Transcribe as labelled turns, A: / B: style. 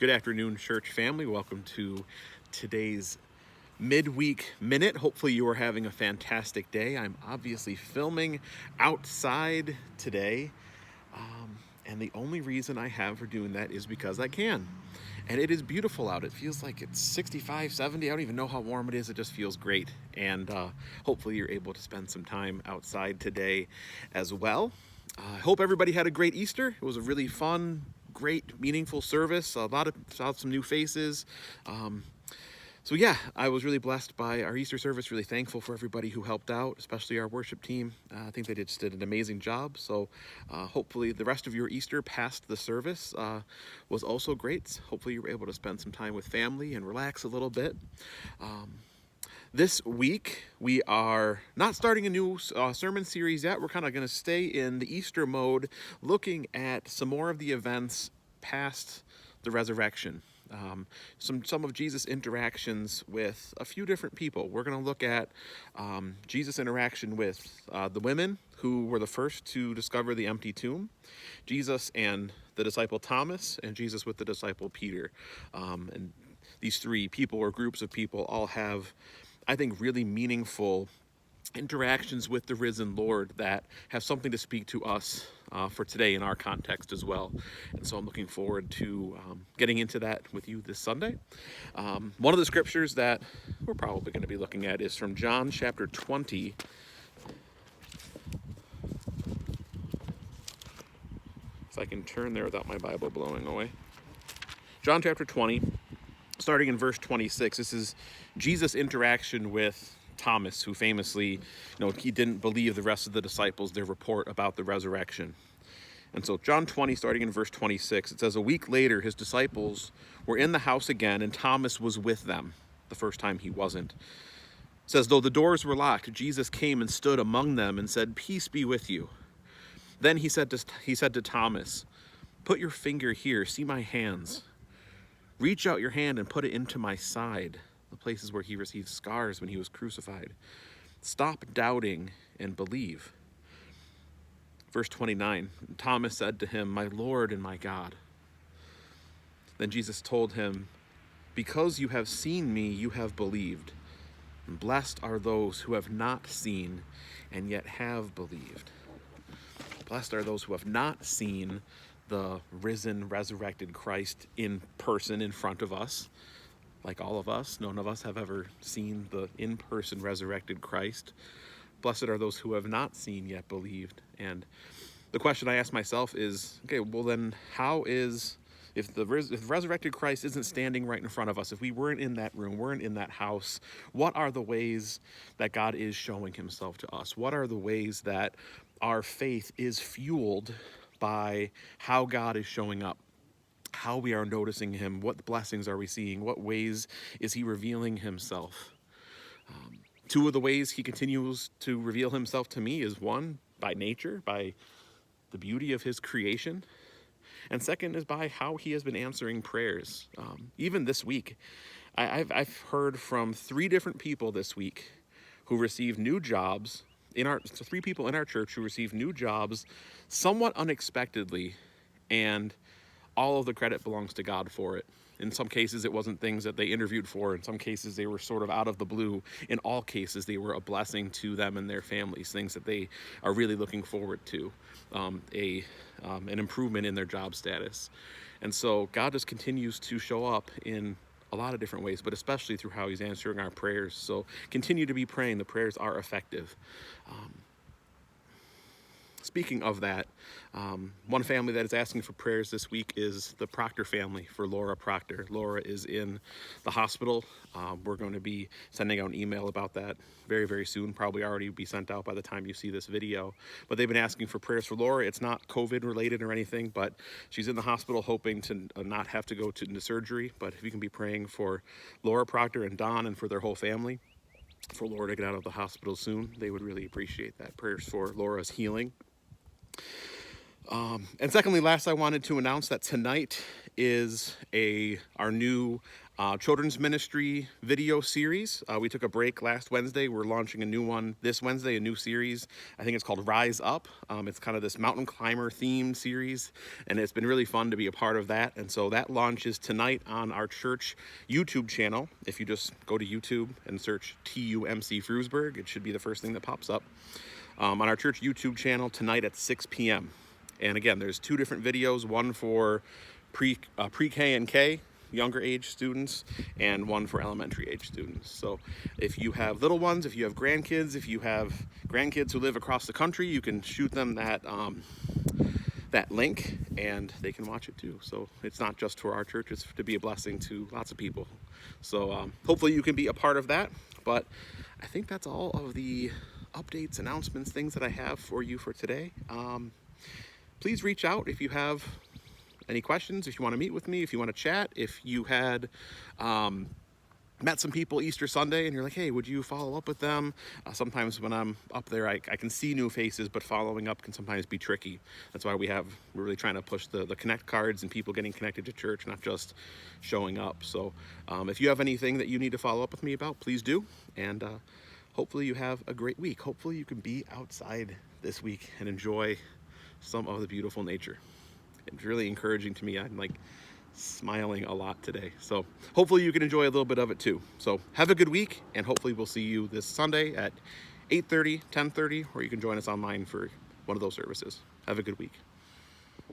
A: Good afternoon, church family. Welcome to today's Midweek Minute. Hopefully you are having a fantastic day. I'm obviously filming outside today, and the only reason I have for doing that is because I can. And it is beautiful out. It feels like it's 65, 70. I don't even know how warm it is. It just feels great. And hopefully you're able to spend some time outside today as well. I hope everybody had a great Easter. It was a really fun, great, meaningful service. Saw some new faces. So yeah, I was really blessed by our Easter service, really thankful for everybody who helped out, especially our worship team. I think they just did an amazing job. So hopefully the rest of your Easter past the service was also great. Hopefully you were able to spend some time with family and relax a little bit. This week, we are not starting a new sermon series yet. We're kind of going to stay in the Easter mode, looking at some more of the events past the resurrection. Some of Jesus' interactions with a few different people. We're going to look at Jesus' interaction with the women who were the first to discover the empty tomb, Jesus and the disciple Thomas, and Jesus with the disciple Peter. And these three people or groups of people all have, I think, really meaningful interactions with the risen Lord that have something to speak to us for today in our context as well. And so I'm looking forward to getting into that with you this Sunday. One of the scriptures that we're probably going to be looking at is from John chapter 20. If I can turn there without my Bible blowing away. John chapter 20, starting in verse 26. This is Jesus' interaction with Thomas, who famously, he didn't believe the rest of the disciples, their report about the resurrection. And so John 20, starting in verse 26, it says, "A week later, his disciples were in the house again, and Thomas was with them. The first time he wasn't. It says, though the doors were locked, Jesus came and stood among them and said, 'Peace be with you.' Then he said to Thomas, 'Put your finger here, see my hands. Reach out your hand and put it into my side,' the places where he received scars when he was crucified. 'Stop doubting and believe.' Verse 29, Thomas said to him, 'My Lord and my God.' Then Jesus told him, 'Because you have seen me, you have believed. And blessed are those who have not seen and yet have believed.'" Blessed are those who have not seen the risen, resurrected Christ in person in front of us. Like all of us, none of us have ever seen the in-person resurrected Christ. Blessed are those who have not seen yet believed. And the question I ask myself is, okay, well then if the resurrected Christ isn't standing right in front of us, if we weren't in that room, weren't in that house, what are the ways that God is showing himself to us? What are the ways that our faith is fueled by how God is showing up? How we are noticing him, what blessings are we seeing, what ways is he revealing himself? Two of the ways he continues to reveal himself to me is one, by nature, by the beauty of his creation, and second is by how he has been answering prayers. Even this week, I've heard from three different people this week who received new jobs, three people in our church who received new jobs somewhat unexpectedly, and all of the credit belongs to God for it. In some cases, it wasn't things that they interviewed for. In some cases, they were sort of out of the blue. In all cases, they were a blessing to them and their families, things that they are really looking forward to, an improvement in their job status. And so God just continues to show up in a lot of different ways, but especially through how he's answering our prayers. So continue to be praying. The prayers are effective. Speaking of that, one family that is asking for prayers this week is the Proctor family for Laura Proctor. Laura is in the hospital. We're going to be sending out an email about that very, very soon. Probably already be sent out by the time you see this video. But they've been asking for prayers for Laura. It's not COVID related or anything, but she's in the hospital hoping to not have to go into surgery. But if you can be praying for Laura Proctor and Don and for their whole family, for Laura to get out of the hospital soon, they would really appreciate that. Prayers for Laura's healing. And secondly, last, I wanted to announce that tonight is our new children's ministry video series. We took a break last Wednesday. We're launching a new one this Wednesday, a new series. I think it's called Rise Up. It's kind of this mountain climber themed series, and it's been really fun to be a part of that. And so that launches tonight on our church YouTube channel. If you just go to YouTube and search TUMC Frewsburg, it should be the first thing that pops up. On our church YouTube channel tonight at 6 p.m. And again, there's 2 different videos, one for pre-K and K, younger age students, and one for elementary age students. So if you have little ones, if you have grandkids, if you have grandkids who live across the country, you can shoot them that link and they can watch it too. So it's not just for our church, it's to be a blessing to lots of people. So hopefully you can be a part of that. But I think that's all of the updates, announcements, things that I have for you for today. Please reach out if you have any questions, if you want to meet with me, if you want to chat, if you had met some people Easter Sunday and you're like, hey, would you follow up with them? Sometimes when I'm up there, I can see new faces, but following up can sometimes be tricky. That's why we're really trying to push the connect cards and people getting connected to church, not just showing up. So if you have anything that you need to follow up with me about, please do. And hopefully you have a great week. Hopefully you can be outside this week and enjoy some of the beautiful nature. It's really encouraging to me. I'm like smiling a lot today. So hopefully you can enjoy a little bit of it too. So have a good week, and hopefully we'll see you this Sunday at 8:30, 10:30, or you can join us online for one of those services. Have a good week.